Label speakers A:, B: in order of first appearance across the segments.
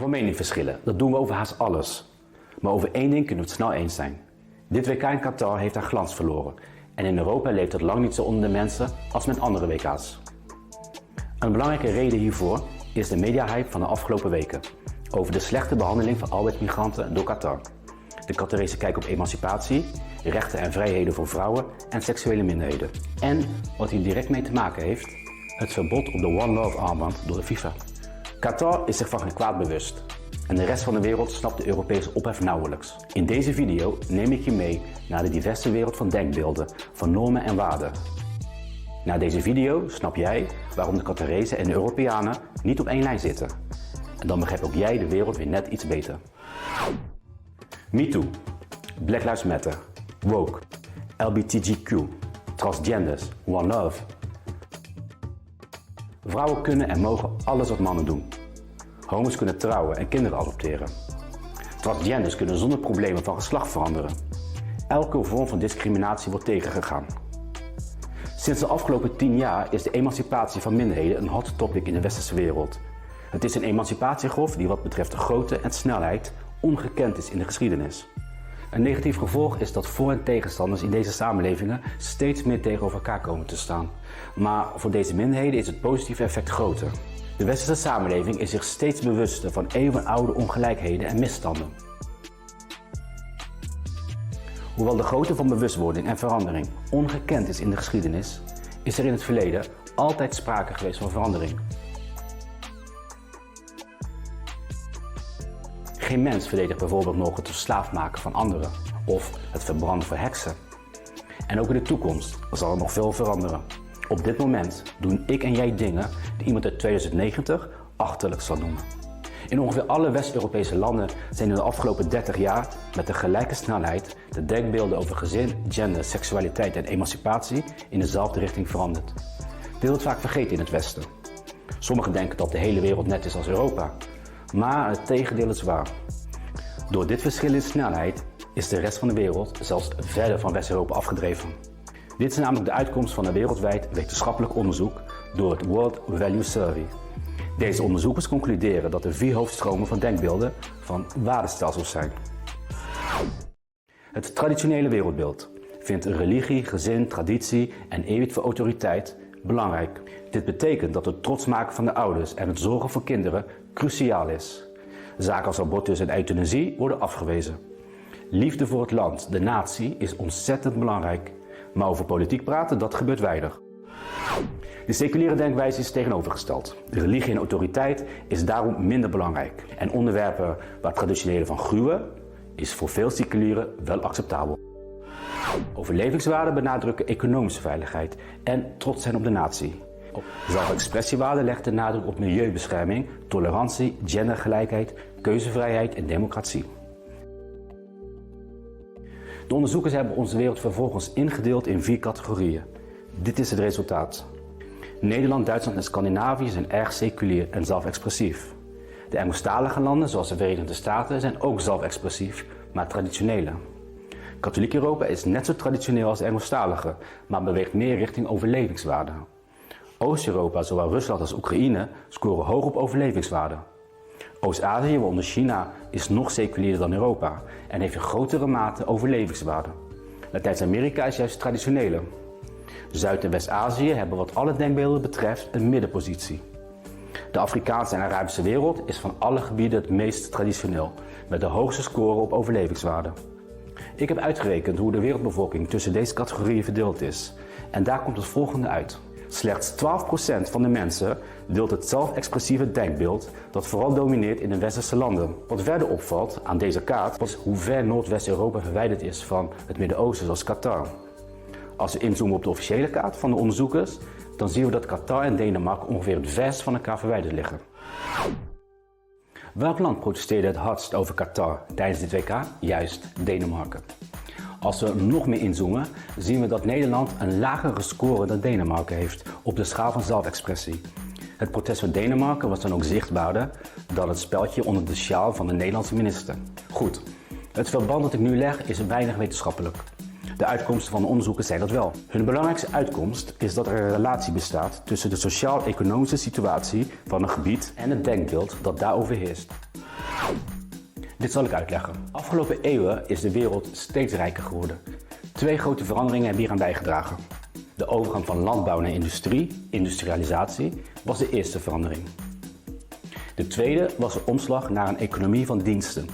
A: Van meningsverschillen, dat doen we over haast alles. Maar over één ding kunnen we het snel eens zijn. Dit WK in Qatar heeft haar glans verloren. En in Europa leeft het lang niet zo onder de mensen als met andere WK's. Een belangrijke reden hiervoor is de mediahype van de afgelopen weken. Over de slechte behandeling van arbeidsmigranten door Qatar. De Qatarese kijk op emancipatie, rechten en vrijheden voor vrouwen en seksuele minderheden. En wat hier direct mee te maken heeft, het verbod op de One Love armband door de FIFA. Qatar is zich van geen kwaad bewust. En de rest van de wereld snapt de Europese ophef nauwelijks. In deze video neem ik je mee naar de diverse wereld van denkbeelden, van normen en waarden. Na deze video snap jij waarom de Qatarezen en de Europeanen niet op één lijn zitten. En dan begrijpt ook jij de wereld weer net iets beter. MeToo, Black Lives Matter, Woke, LGBTQ, Transgenders, One Love. Vrouwen kunnen en mogen alles wat mannen doen. Homo's kunnen trouwen en kinderen adopteren. Transgenders kunnen zonder problemen van geslacht veranderen. Elke vorm van discriminatie wordt tegengegaan. Sinds de afgelopen 10 jaar is de emancipatie van minderheden een hot topic in de westerse wereld. Het is een emancipatiegolf die wat betreft de grootte en snelheid ongekend is in de geschiedenis. Een negatief gevolg is dat voor- en tegenstanders in deze samenlevingen steeds meer tegenover elkaar komen te staan. Maar voor deze minderheden is het positieve effect groter. De westerse samenleving is zich steeds bewuster van eeuwenoude ongelijkheden en misstanden. Hoewel de grootte van bewustwording en verandering ongekend is in de geschiedenis, is er in het verleden altijd sprake geweest van verandering. Geen mens verdedigt bijvoorbeeld nog het verslaafd maken van anderen of het verbranden van heksen. En ook in de toekomst zal er nog veel veranderen. Op dit moment doen ik en jij dingen die iemand uit 2090 achterlijk zal noemen. In ongeveer alle West-Europese landen zijn in de afgelopen 30 jaar met de gelijke snelheid de denkbeelden over gezin, gender, seksualiteit en emancipatie in dezelfde richting veranderd. Dit wordt vaak vergeten in het Westen. Sommigen denken dat de hele wereld net is als Europa, maar het tegendeel is waar. Door dit verschil in snelheid is de rest van de wereld zelfs verder van West-Europa afgedreven. Dit is namelijk de uitkomst van een wereldwijd wetenschappelijk onderzoek door het World Value Survey. Deze onderzoekers concluderen dat er 4 hoofdstromen van denkbeelden van waardestelsels zijn. Het traditionele wereldbeeld vindt religie, gezin, traditie en eerbied voor autoriteit belangrijk. Dit betekent dat het trots maken van de ouders en het zorgen voor kinderen cruciaal is. Zaken als abortus en euthanasie worden afgewezen. Liefde voor het land, de natie, is ontzettend belangrijk. Maar over politiek praten, dat gebeurt weinig. De seculiere denkwijze is tegenovergesteld. Religie en autoriteit is daarom minder belangrijk. En onderwerpen waar traditionelen van gruwen, is voor veel seculieren wel acceptabel. Overlevingswaarden benadrukken economische veiligheid en trots zijn op de natie. Zelfexpressiewaarde legt de nadruk op milieubescherming, tolerantie, gendergelijkheid, keuzevrijheid en democratie. De onderzoekers hebben onze wereld vervolgens ingedeeld in 4 categorieën. Dit is het resultaat. Nederland, Duitsland en Scandinavië zijn erg seculier en zelfexpressief. De Engelstalige landen, zoals de Verenigde Staten, zijn ook zelfexpressief, maar traditionele. Katholiek Europa is net zo traditioneel als de Engelstalige, maar beweegt meer richting overlevingswaarden. Oost-Europa, zowel Rusland als Oekraïne, scoren hoog op overlevingswaarden. Oost-Azië, waaronder China, is nog seculierder dan Europa en heeft in grotere mate overlevingswaarden. Latijns-Amerika is juist traditionele. Zuid- en West-Azië hebben wat alle denkbeelden betreft een middenpositie. De Afrikaanse en Arabische wereld is van alle gebieden het meest traditioneel, met de hoogste score op overlevingswaarden. Ik heb uitgerekend hoe de wereldbevolking tussen deze categorieën verdeeld is. En daar komt het volgende uit. Slechts 12% van de mensen deelt het zelfexpressieve denkbeeld dat vooral domineert in de westerse landen. Wat verder opvalt aan deze kaart is hoe ver Noordwest-Europa verwijderd is van het Midden-Oosten zoals Qatar. Als we inzoomen op de officiële kaart van de onderzoekers, dan zien we dat Qatar en Denemarken ongeveer het verst van elkaar verwijderd liggen. Welk land protesteerde het hardst over Qatar tijdens dit WK? Juist Denemarken. Als we nog meer inzoomen, zien we dat Nederland een lagere score dan Denemarken heeft op de schaal van zelfexpressie. Het protest van Denemarken was dan ook zichtbaarder dan het speldje onder de sjaal van de Nederlandse minister. Goed, het verband dat ik nu leg is weinig wetenschappelijk. De uitkomsten van de onderzoekers zijn dat wel. Hun belangrijkste uitkomst is dat er een relatie bestaat tussen de sociaal-economische situatie van een gebied en het denkbeeld dat daarover heerst. Dit zal ik uitleggen. Afgelopen eeuwen is de wereld steeds rijker geworden. 2 grote veranderingen hebben hieraan bijgedragen. De overgang van landbouw naar industrie, industrialisatie, was de eerste verandering. De tweede was de omslag naar een economie van diensten.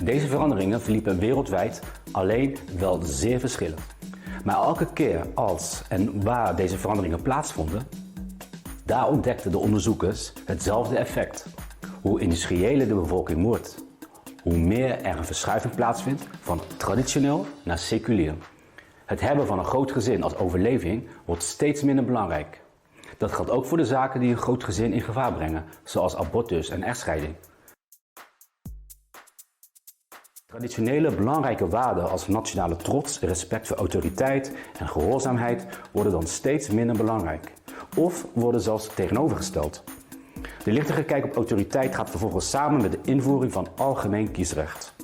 A: Deze veranderingen verliepen wereldwijd, alleen wel zeer verschillend. Maar elke keer als en waar deze veranderingen plaatsvonden, daar ontdekten de onderzoekers hetzelfde effect. Hoe industriëler de bevolking wordt, hoe meer er een verschuiving plaatsvindt van traditioneel naar seculier. Het hebben van een groot gezin als overleving wordt steeds minder belangrijk. Dat geldt ook voor de zaken die een groot gezin in gevaar brengen, zoals abortus en echtscheiding. Traditionele belangrijke waarden als nationale trots, respect voor autoriteit en gehoorzaamheid worden dan steeds minder belangrijk. Of worden zelfs tegenovergesteld. De lichtere kijk op autoriteit gaat vervolgens samen met de invoering van algemeen kiesrecht.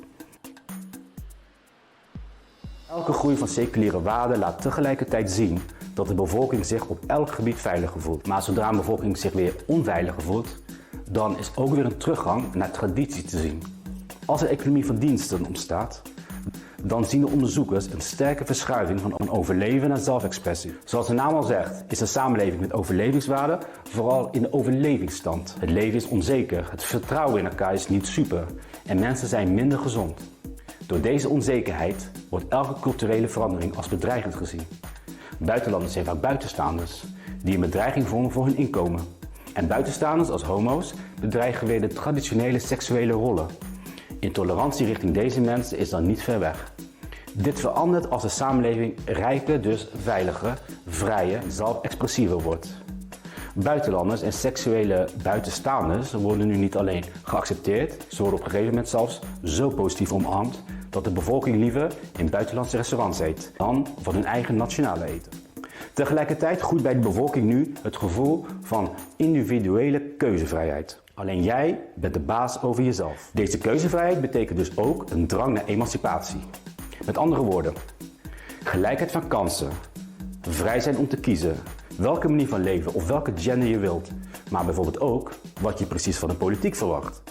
A: Elke groei van seculiere waarden laat tegelijkertijd zien dat de bevolking zich op elk gebied veiliger voelt. Maar zodra een bevolking zich weer onveiliger voelt, dan is ook weer een teruggang naar traditie te zien. Als een economie van diensten ontstaat, dan zien de onderzoekers een sterke verschuiving van overleven naar zelfexpressie. Zoals de naam al zegt, is een samenleving met overlevingswaarden vooral in de overlevingsstand. Het leven is onzeker, het vertrouwen in elkaar is niet super en mensen zijn minder gezond. Door deze onzekerheid wordt elke culturele verandering als bedreigend gezien. Buitenlanders zijn vaak buitenstaanders, die een bedreiging vormen voor hun inkomen. En buitenstaanders als homo's bedreigen weer de traditionele seksuele rollen. Intolerantie richting deze mensen is dan niet ver weg. Dit verandert als de samenleving rijker, dus veiliger, vrijer, zelfexpressiever wordt. Buitenlanders en seksuele buitenstaanders worden nu niet alleen geaccepteerd, ze worden op een gegeven moment zelfs zo positief omarmd dat de bevolking liever in buitenlandse restaurants eet dan van hun eigen nationale eten. Tegelijkertijd groeit bij de bevolking nu het gevoel van individuele keuzevrijheid. Alleen jij bent de baas over jezelf. Deze keuzevrijheid betekent dus ook een drang naar emancipatie. Met andere woorden, gelijkheid van kansen, vrij zijn om te kiezen welke manier van leven of welke gender je wilt, maar bijvoorbeeld ook wat je precies van de politiek verwacht.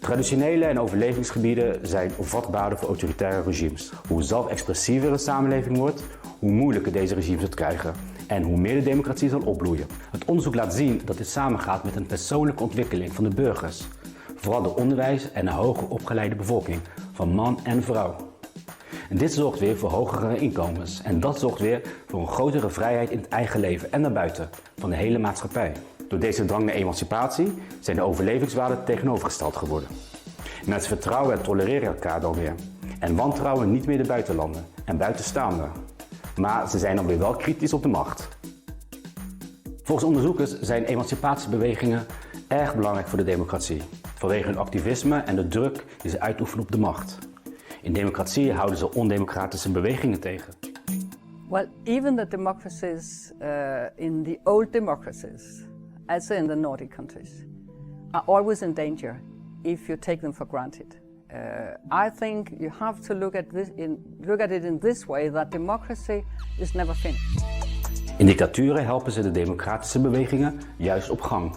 A: Traditionele en overlevingsgebieden zijn vatbaarder voor autoritaire regimes. Hoe zelfexpressiever een samenleving wordt, hoe moeilijker deze regimes het krijgen en hoe meer de democratie zal opbloeien. Het onderzoek laat zien dat dit samengaat met een persoonlijke ontwikkeling van de burgers, vooral door onderwijs en een hoger opgeleide bevolking van man en vrouw. En dit zorgt weer voor hogere inkomens en dat zorgt weer voor een grotere vrijheid in het eigen leven en daarbuiten van de hele maatschappij. Door deze drang naar emancipatie zijn de overlevingswaarden tegenovergesteld geworden. Mensen vertrouwen en tolereren elkaar dan weer en wantrouwen niet meer de buitenlanden en buitenstaanden. Maar ze zijn dan weer wel kritisch op de macht. Volgens onderzoekers zijn emancipatiebewegingen erg belangrijk voor de democratie, vanwege hun activisme en de druk die ze uitoefenen op de macht. In democratieën houden ze ondemocratische bewegingen tegen.
B: Well, even the democracies in the old democracies, as in the Nordic countries, are always in danger if you take them for granted. I think you have to look at it in this way, that democracy is never finished.
A: In dictaturen helpen ze de democratische bewegingen juist op gang.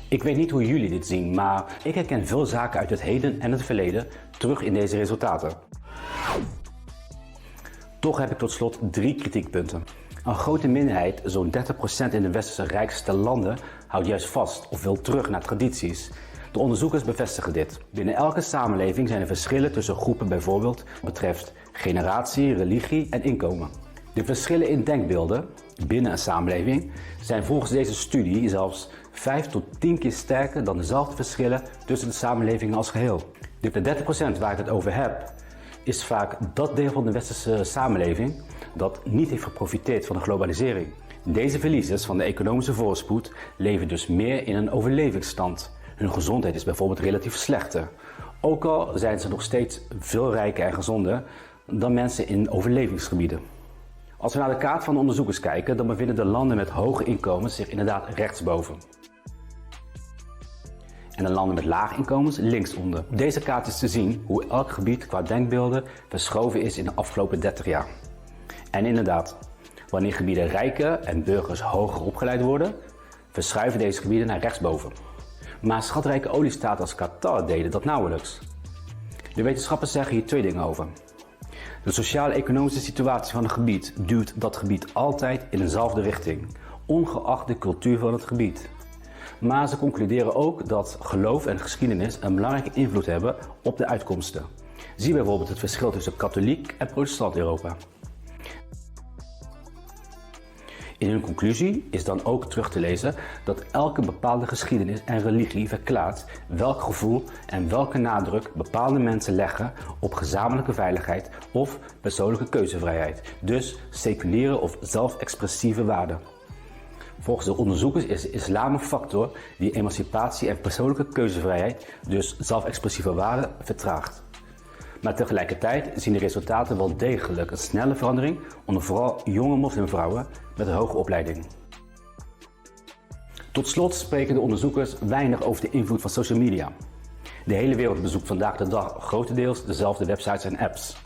A: Ik weet niet hoe jullie dit zien, maar ik herken veel zaken uit het heden en het verleden terug in deze resultaten. Toch heb ik tot slot 3 kritiekpunten. Een grote minderheid, zo'n 30% in de westerse rijkste landen, houdt juist vast of wil terug naar tradities. De onderzoekers bevestigen dit. Binnen elke samenleving zijn er verschillen tussen groepen, bijvoorbeeld wat betreft generatie, religie en inkomen. De verschillen in denkbeelden binnen een samenleving zijn volgens deze studie zelfs 5 tot 10 keer sterker dan dezelfde verschillen tussen de samenlevingen als geheel. De 30% waar ik het over heb, is vaak dat deel van de westerse samenleving dat niet heeft geprofiteerd van de globalisering. Deze verliezers van de economische voorspoed leven dus meer in een overlevingsstand. Hun gezondheid is bijvoorbeeld relatief slechter. Ook al zijn ze nog steeds veel rijker en gezonder dan mensen in overlevingsgebieden. Als we naar de kaart van de onderzoekers kijken, dan bevinden de landen met hoge inkomens zich inderdaad rechtsboven. en de landen met lage inkomens linksonder. Op deze kaart is te zien hoe elk gebied qua denkbeelden verschoven is in de afgelopen 30 jaar. En inderdaad, wanneer gebieden rijker en burgers hoger opgeleid worden, verschuiven deze gebieden naar rechtsboven. Maar schatrijke oliestaten als Qatar deden dat nauwelijks. De wetenschappers zeggen hier 2 dingen over. De sociaal-economische situatie van een gebied duwt dat gebied altijd in dezelfde richting, ongeacht de cultuur van het gebied. Maar ze concluderen ook dat geloof en geschiedenis een belangrijke invloed hebben op de uitkomsten. Zie bijvoorbeeld het verschil tussen katholiek en protestant Europa. In hun conclusie is dan ook terug te lezen dat elke bepaalde geschiedenis en religie verklaart welk gevoel en welke nadruk bepaalde mensen leggen op gezamenlijke veiligheid of persoonlijke keuzevrijheid, dus seculiere of zelfexpressieve waarden. Volgens de onderzoekers is de islam een factor die emancipatie en persoonlijke keuzevrijheid, dus zelfexpressieve waarden, vertraagt. Maar tegelijkertijd zien de resultaten wel degelijk een snelle verandering onder vooral jonge moslimvrouwen met een hoge opleiding. Tot slot spreken de onderzoekers weinig over de invloed van social media. De hele wereld bezoekt vandaag de dag grotendeels dezelfde websites en apps.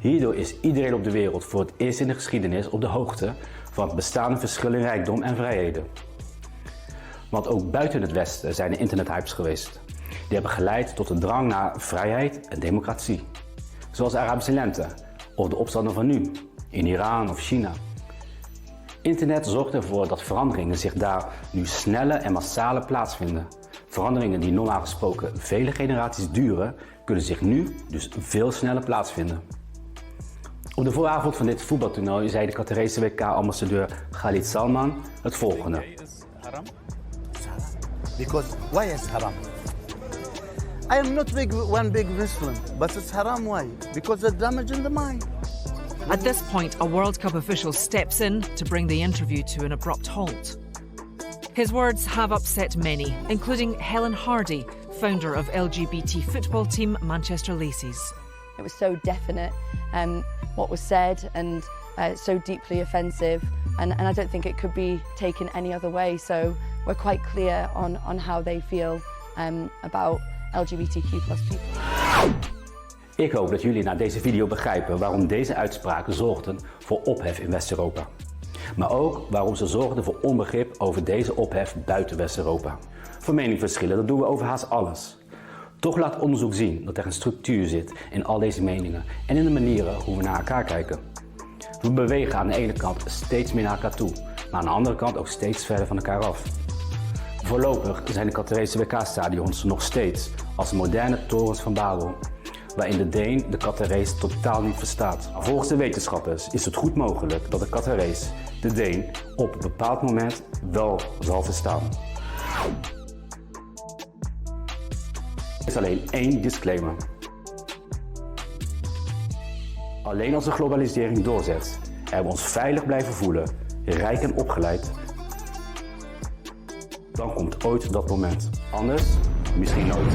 A: Hierdoor is iedereen op de wereld voor het eerst in de geschiedenis op de hoogte van het bestaande verschil in rijkdom en vrijheden. Want ook buiten het Westen zijn er internethypes geweest. Die hebben geleid tot een drang naar vrijheid en democratie. Zoals de Arabische lente of de opstanden van nu in Iran of China. Internet zorgt ervoor dat veranderingen zich daar nu sneller en massaler plaatsvinden. Veranderingen die normaal gesproken vele generaties duren, kunnen zich nu dus veel sneller plaatsvinden. Op de vooravond van dit voetbaltoernooi zei de Qatarese WK-ambassadeur Khalid Salman het volgende.
C: Because why is haram? I am not one big Muslim, but it's haram. Why? Because it's damaging the mind.
D: At this point, a World Cup official steps in to bring the interview to an abrupt halt. His words have upset many, including Helen Hardy, founder of LGBT football team Manchester Lacys.
E: It was so definite, what was said, and so deeply offensive, and I don't think it could be taken any other way. So we're quite clear on how they feel about LGBTQ+ people.
A: Ik hoop dat jullie na deze video begrijpen waarom deze uitspraken zorgden voor ophef in West-Europa. Maar ook waarom ze zorgden voor onbegrip over deze ophef buiten West-Europa. Voor meningsverschillen, dat doen we over haast alles. Toch laat onderzoek zien dat er een structuur zit in al deze meningen en in de manieren hoe we naar elkaar kijken. We bewegen aan de ene kant steeds meer naar elkaar toe, maar aan de andere kant ook steeds verder van elkaar af. Voorlopig zijn de Qatarese WK-stadions nog steeds als moderne torens van Babel, waarin de Deen de Qatarees totaal niet verstaat. Volgens de wetenschappers is het goed mogelijk dat de Qatarees de Deen op een bepaald moment wel zal verstaan. Er is alleen één disclaimer. Alleen als de globalisering doorzet en we ons veilig blijven voelen, rijk en opgeleid, dan komt ooit dat moment. Anders misschien nooit.